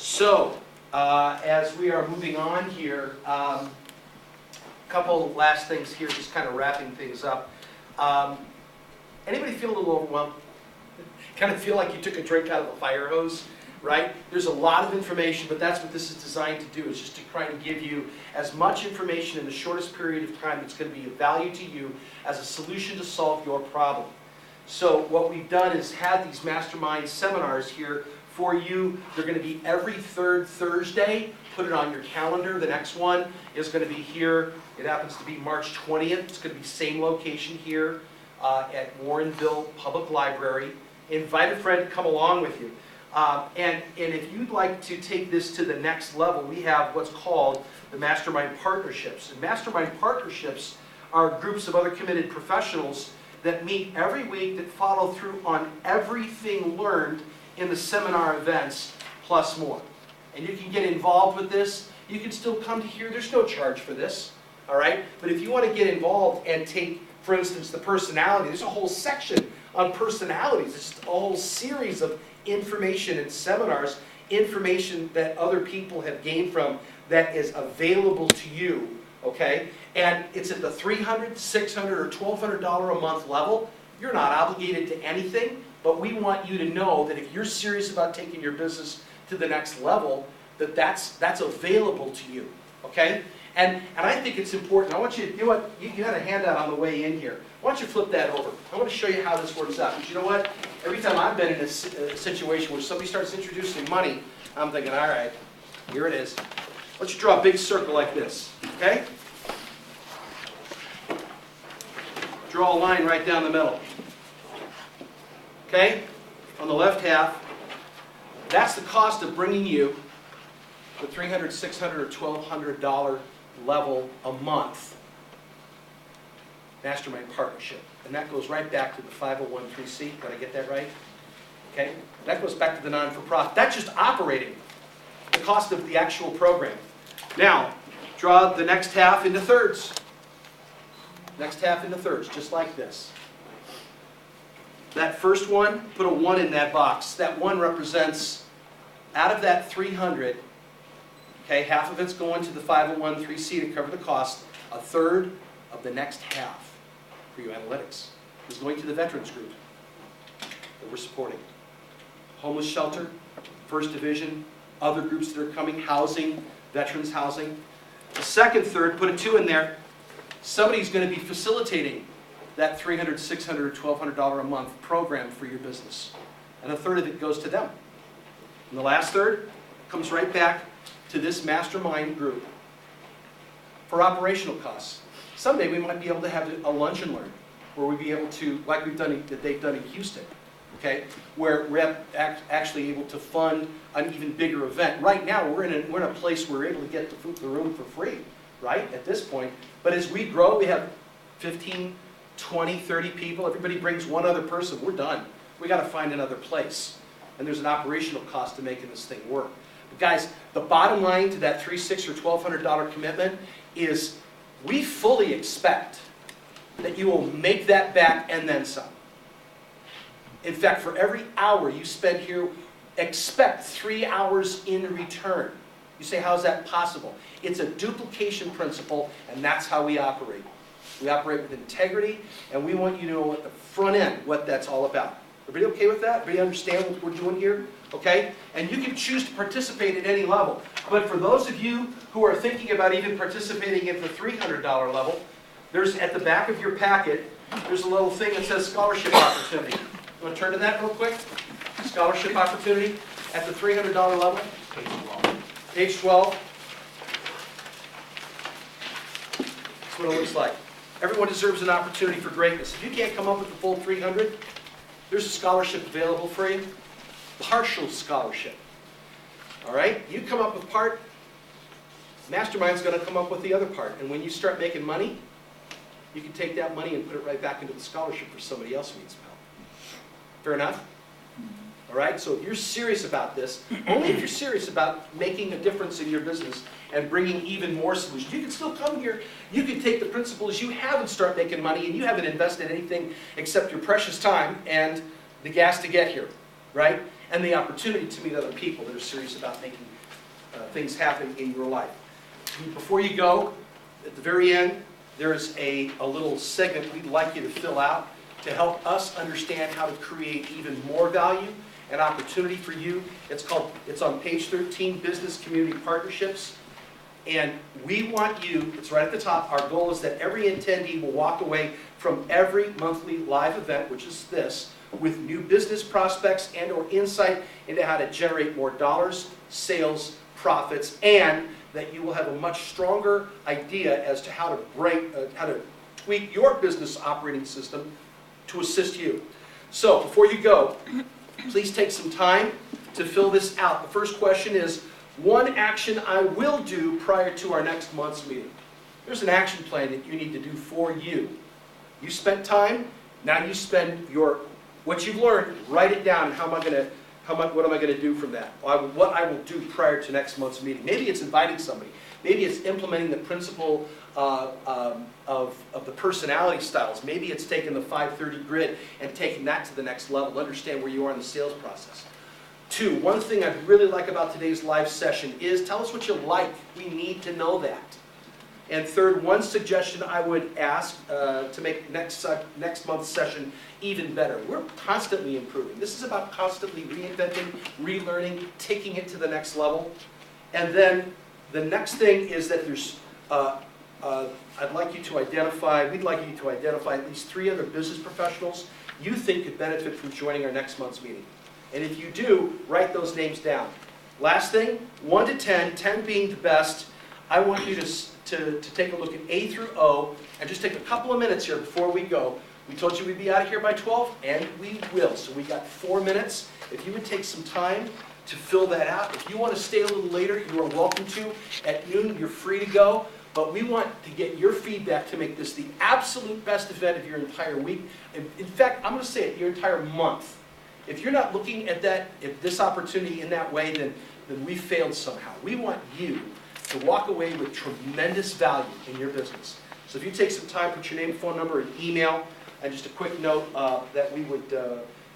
So, as we are moving on here, a couple last things here, just kind of wrapping things up. Anybody feel a little overwhelmed? Kind of feel like you took a drink out of a fire hose, right? There's a lot of information, but that's what this is designed to do, is just to try to give you as much information in the shortest period of time that's going to be of value to you as a solution to solve your problem. So what we've done is had these Mastermind seminars here for you. They're going to be every third Thursday. Put it on your calendar. The next one is going to be here. It happens to be March 20th. It's going to be same location here at Warrenville Public Library. Invite a friend to come along with you. And if you'd like to take this to the next level, we have what's called the Mastermind Partnerships. And Mastermind Partnerships are groups of other committed professionals that meet every week, that follow through on everything learned in the seminar events, plus more. And you can get involved with this. You can still come to here. There's no charge for this, all right? But if you want to get involved and take, for instance, the personality, there's a whole section on personalities. There's a whole series of information and seminars, information that other people have gained from that is available to you, okay? And it's at the $300, $600, or $1,200 a month level. You're not obligated to anything, but we want you to know that if you're serious about taking your business to the next level, that's available to you, okay? And I think it's important. I want you to, you had a handout on the way in here. Why don't you flip that over? I want to show you how this works out. Because you know what? Every time I've been in a situation where somebody starts introducing money, I'm thinking, all right, here it is. Why don't you draw a big circle like this, okay? Draw a line right down the middle. Okay? On the left half, that's the cost of bringing you the $300, $600, or $1,200 level a month Mastermind Partnership. And that goes right back to the 501(c)(3). Did I get that right? Okay? That goes back to the non-for-profit. That's just operating, the cost of the actual program. Now, draw the next half into thirds. Next half into thirds, just like this. That first one, put a 1 in that box. That 1 represents, out of that 300, okay, half of it's going to the 501(c)(3) to cover the cost. A third of the next half for your analytics is going to the veterans group that we're supporting. Homeless shelter, First Division, other groups that are coming, housing, veterans housing. The second third, put a 2 in there. Somebody's going to be facilitating that $300, $600, or $1,200 a month program for your business. And a third of it goes to them. And the last third comes right back to this mastermind group for operational costs. Someday we might be able to have a lunch and learn, where we'd be able to, like that they've done in Houston, okay, where we're actually able to fund an even bigger event. Right now we're in a place where we're able to get the room for free, right, at this point. But as we grow, we have 15, 20, 30 people. Everybody brings one other person. We're done. We got to find another place. And there's an operational cost to making this thing work. But guys, the bottom line to that $300, $600, or $1,200 commitment is we fully expect that you will make that back and then some. In fact, for every hour you spend here, expect 3 hours in return. You say, how is that possible? It's a duplication principle, and that's how we operate. We operate with integrity, and we want you to know at the front end what that's all about. Everybody okay with that? Everybody understand what we're doing here? Okay? And you can choose to participate at any level. But for those of you who are thinking about even participating at the $300 level, there's at the back of your packet, there's a little thing that says scholarship opportunity. You want to turn to that real quick? Scholarship opportunity at the $300 level. Page 12. Page 12. That's what it looks like. Everyone deserves an opportunity for greatness. If you can't come up with the full 300, there's a scholarship available for you. Partial scholarship. All right? You come up with part, Mastermind's going to come up with the other part. And when you start making money, you can take that money and put it right back into the scholarship for somebody else who needs help. Fair enough? All right? So if you're serious about this, only if you're serious about making a difference in your business and bringing even more solutions. You can still come here. You can take the principles you have and start making money, and you haven't invested anything except your precious time and the gas to get here, right? and the opportunity to meet other people that are serious about making things happen in your life. Before you go, at the very end, there's a little segment we'd like you to fill out to help us understand how to create even more value and opportunity for you. It's on page 13, Business Community Partnerships. And we want you, it's right at the top, our goal is that every attendee will walk away from every monthly live event, which is this, with new business prospects and or insight into how to generate more dollars, sales, profits, and that you will have a much stronger idea as to how to tweak your business operating system to assist you. So before you go, please take some time to fill this out. The first question is, one action I will do prior to our next month's meeting. There's an action plan that you need to do for you. You spent time, now you spend what you've learned, write it down, and what am I going to do from that? What I will do prior to next month's meeting. Maybe it's inviting somebody. Maybe it's implementing the principle of the personality styles. Maybe it's taking the 530 grid and taking that to the next level. Understand where you are in the sales process. 2, one thing I'd really like about today's live session is tell us what you like. We need to know that. And 3rd, one suggestion I would ask to make next month's session even better. We're constantly improving. This is about constantly reinventing, relearning, taking it to the next level. And then the next thing is that there's, we'd like you to identify at least 3 other business professionals you think could benefit from joining our next month's meeting. And if you do, write those names down. Last thing, 1 to 10, 10 being the best, I want you to take a look at A through O and just take a couple of minutes here before we go. We told you we'd be out of here by 12, and we will. So we got 4 minutes. If you would take some time to fill that out. If you want to stay a little later, you are welcome to. At noon, you're free to go. But we want to get your feedback to make this the absolute best event of your entire week. In fact, I'm going to say it, your entire month. If you're not looking at this opportunity in that way, then we failed somehow. We want you to walk away with tremendous value in your business. So if you take some time, put your name, phone number, and email, and just a quick note that we would,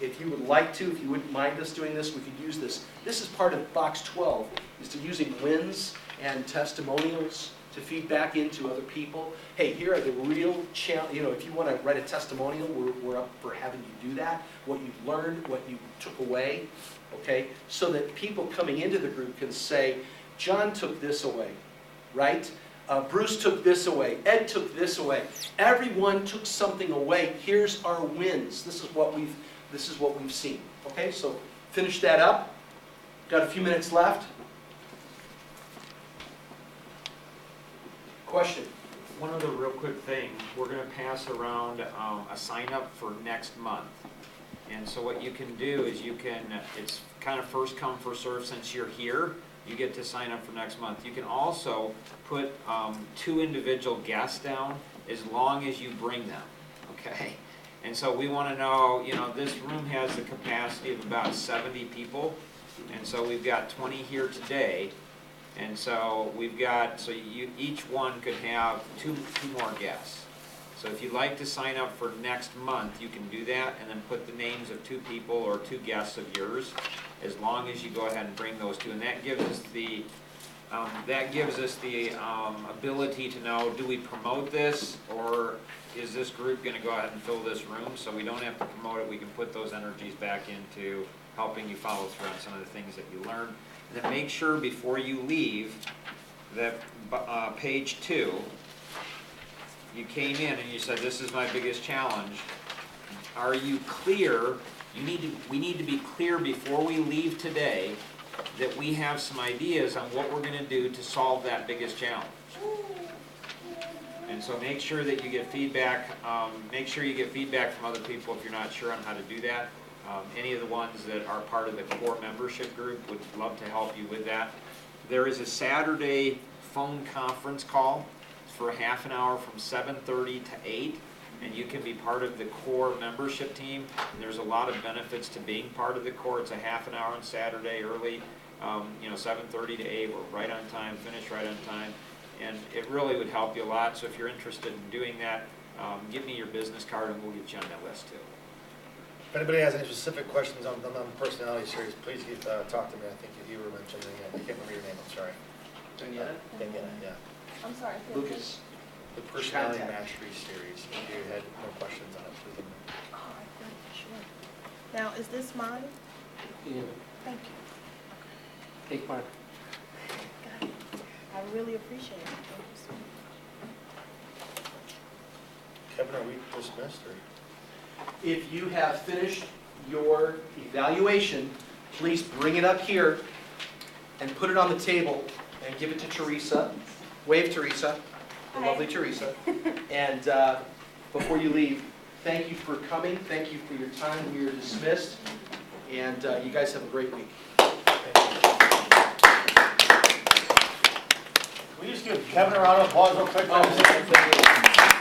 if you would like to, if you wouldn't mind us doing this, we could use this. This is part of box 12, is to using wins and testimonials to feed back into other people. Hey, here are the real challenge. If you want to write a testimonial, we're up for having you do that. What you've learned, what you took away, okay? So that people coming into the group can say, John took this away, right? Bruce took this away. Ed took this away. Everyone took something away. Here's our wins. This is what we've seen. Okay, so finish that up. Got a few minutes left. Question? One other real quick thing. We're going to pass around a sign up for next month. And so what you can do is it's kind of first come, first serve. Since you're here, you get to sign up for next month. You can also put 2 individual guests down as long as you bring them, okay? And so we want to know, this room has the capacity of about 70 people. And so we've got 20 here today. And so each one could have two more guests. So if you'd like to sign up for next month, you can do that and then put the names of 2 people or 2 guests of yours, as long as you go ahead and bring those 2. And that gives us the ability to know, do we promote this, or is this group going to go ahead and fill this room? So we don't have to promote it. We can put those energies back into helping you follow through on some of the things that you learned. And then make sure before you leave that page 2, you came in and you said, this is my biggest challenge. Are you clear? We need to be clear before we leave today that we have some ideas on what we're going to do to solve that biggest challenge. And so make sure that you get feedback. Make sure you get feedback from other people if you're not sure on how to do that. Any of the ones that are part of the core membership group would love to help you with that. There is a Saturday phone conference call for a half an hour from 7:30 to 8, and you can be part of the core membership team. And there's a lot of benefits to being part of the core. It's a half an hour on Saturday early, 7:30 to 8. We're right on time, finish right on time, and it really would help you a lot. So if you're interested in doing that, give me your business card and we'll get you on that list too. If anybody has any specific questions on the personality series, please talk to me. I think you were mentioning it. I can't remember your name, I'm sorry. Daniela? Daniela, yeah. I'm sorry. Lucas? The personality Contact. mastery series. If you had no questions on it, please let me know. Oh, I think, sure. Now, is this mine? Yeah. Thank you. Take mine. Got it. I really appreciate it. Thank you so much. Kevin, are we dismissed or? If you have finished your evaluation, please bring it up here and put it on the table and give it to Teresa. Wave, Teresa, the Hi. lovely Teresa. And before you leave, thank you for coming. Thank you for your time. We are dismissed. And you guys have a great week. Will you just give Kevin a round of applause real quick? Oh, thank you.